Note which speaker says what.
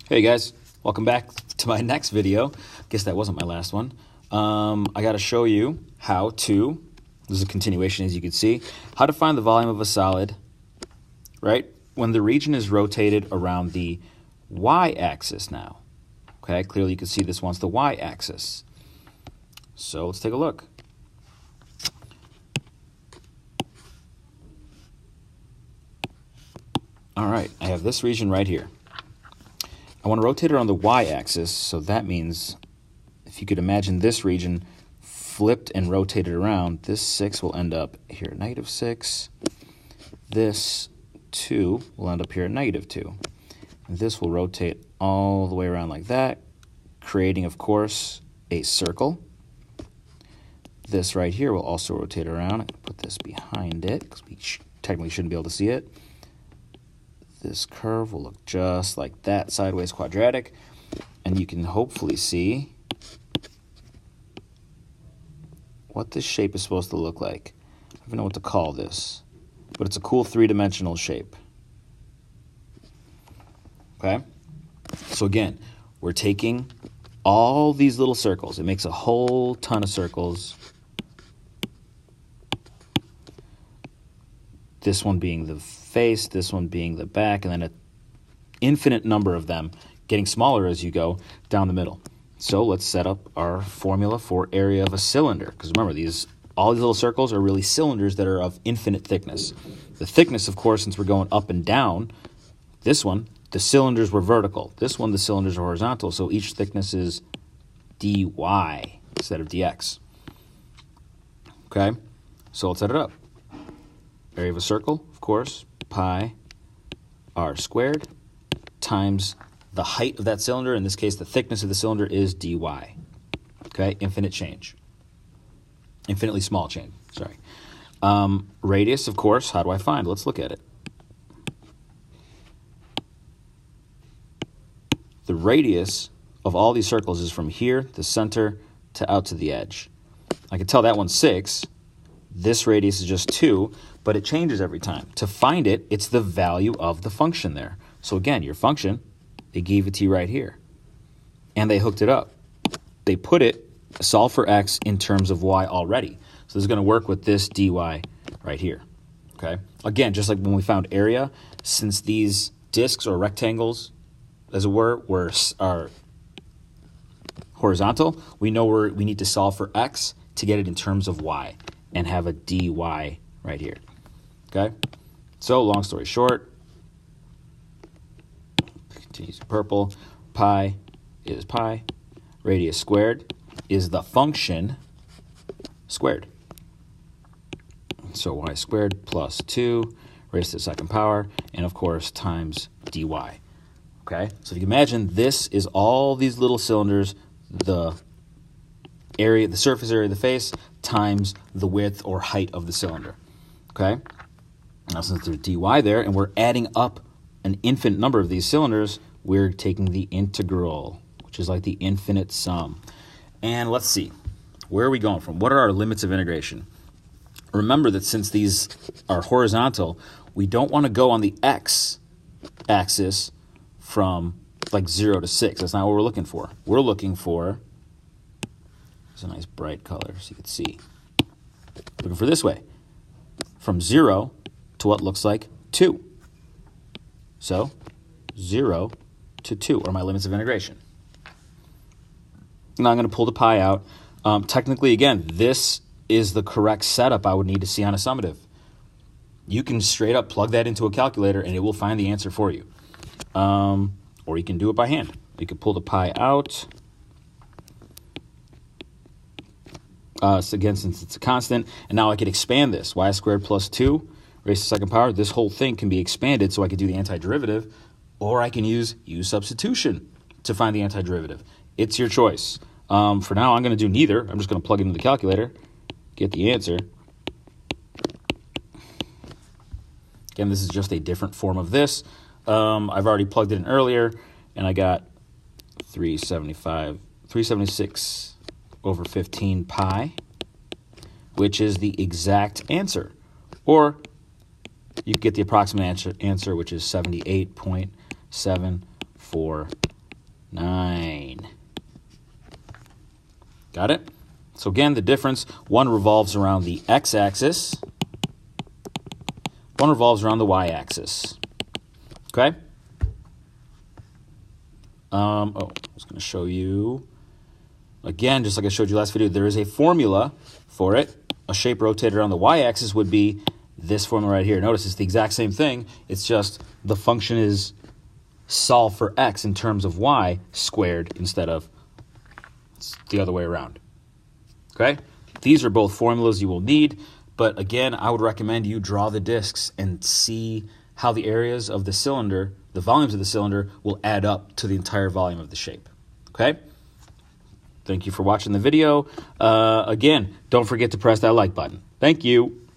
Speaker 1: Hey guys, welcome back to my next video. Guess that wasn't my last one. I got to show you how to, this is a continuation as you can see, how to find the volume of a solid, right, when the region is rotated around the y-axis now. Okay, clearly you can see this one's the y-axis. So let's take a look. All right, I have this region right here. I want to rotate it on the y-axis, so that means if you could imagine this region flipped and rotated around, this 6 will end up here at -6. This 2 will end up here at -2. And this will rotate all the way around like that, creating, of course, a circle. This right here will also rotate around. I can put this behind it because we technically shouldn't be able to see it. This curve will look just like that, sideways quadratic, and you can hopefully see what this shape is supposed to look like. I don't even know what to call this, but it's a cool three-dimensional shape. Okay? So again, we're taking all these little circles. It makes a whole ton of circles. This one being the face, this one being the back, and then an infinite number of them getting smaller as you go down the middle. So let's set up our formula for area of a cylinder. Because remember, all these little circles are really cylinders that are of infinite thickness. The thickness, of course, since we're going up and down, this one, the cylinders were vertical. This one, the cylinders are horizontal, so each thickness is dy instead of dx. Okay, so let's set it up. Area of a circle, of course, pi r squared times the height of that cylinder. In this case, the thickness of the cylinder is dy. Okay, infinite change. Infinitely small change, sorry. Radius, of course, how do I find? Let's look at it. The radius of all these circles is from here, the center, to out to the edge. I can tell that one's 6. This radius is just 2, but it changes every time. To find it, it's the value of the function there. So again, your function, they gave it to you right here. And they hooked it up. They put it, solve for x in terms of y already. So this is going to work with this dy right here. Okay. Again, just like when we found area, since these discs or rectangles, as it were, are horizontal, we know we need to solve for x to get it in terms of y and have a dy right here. Okay? So, long story short, continues in purple, pi is pi, radius squared is the function squared. So y squared plus 2 raised to the second power, and of course times dy. Okay? So if you can imagine, this is all these little cylinders, the area, the surface area of the face times the width or height of the cylinder. Okay? Now since there's dy there and we're adding up an infinite number of these cylinders, we're taking the integral, which is like the infinite sum. And let's see, where are we going from? What are our limits of integration? Remember that since these are horizontal, we don't want to go on the x-axis from like 0 to 6. That's not what we're looking for. We're looking for, it's a nice bright color so you can see. Looking for this way, from 0 to what looks like 2. So 0 to 2 are my limits of integration. Now I'm going to pull the pi out. Technically, again, this is the correct setup I would need to see on a summative. You can straight up plug that into a calculator and it will find the answer for you. Or you can do it by hand. You can pull the pi out. So again, since it's a constant, and now I could expand this. Y squared plus 2 raised to the second power. This whole thing can be expanded so I could do the antiderivative, or I can use u substitution to find the antiderivative. It's your choice. For now, I'm going to do neither. I'm just going to plug it into the calculator, get the answer. Again, this is just a different form of this. I've already plugged it in earlier, and I got 376 over 15 pi, which is the exact answer. Or you get the approximate answer, which is 78.74 9. Got it? So again, the difference, one revolves around the x-axis, one revolves around the y-axis. Okay? I was going to show you, again, just like I showed you last video, there is a formula for it. A shape rotated around the y-axis would be this formula right here. Notice it's the exact same thing. It's just the function is solve for x in terms of y squared instead of the other way around. Okay? These are both formulas you will need, but again, I would recommend you draw the discs and see how the areas of the cylinder, the volumes of the cylinder, will add up to the entire volume of the shape. Okay? Thank you for watching the video. Again, don't forget to press that like button. Thank you.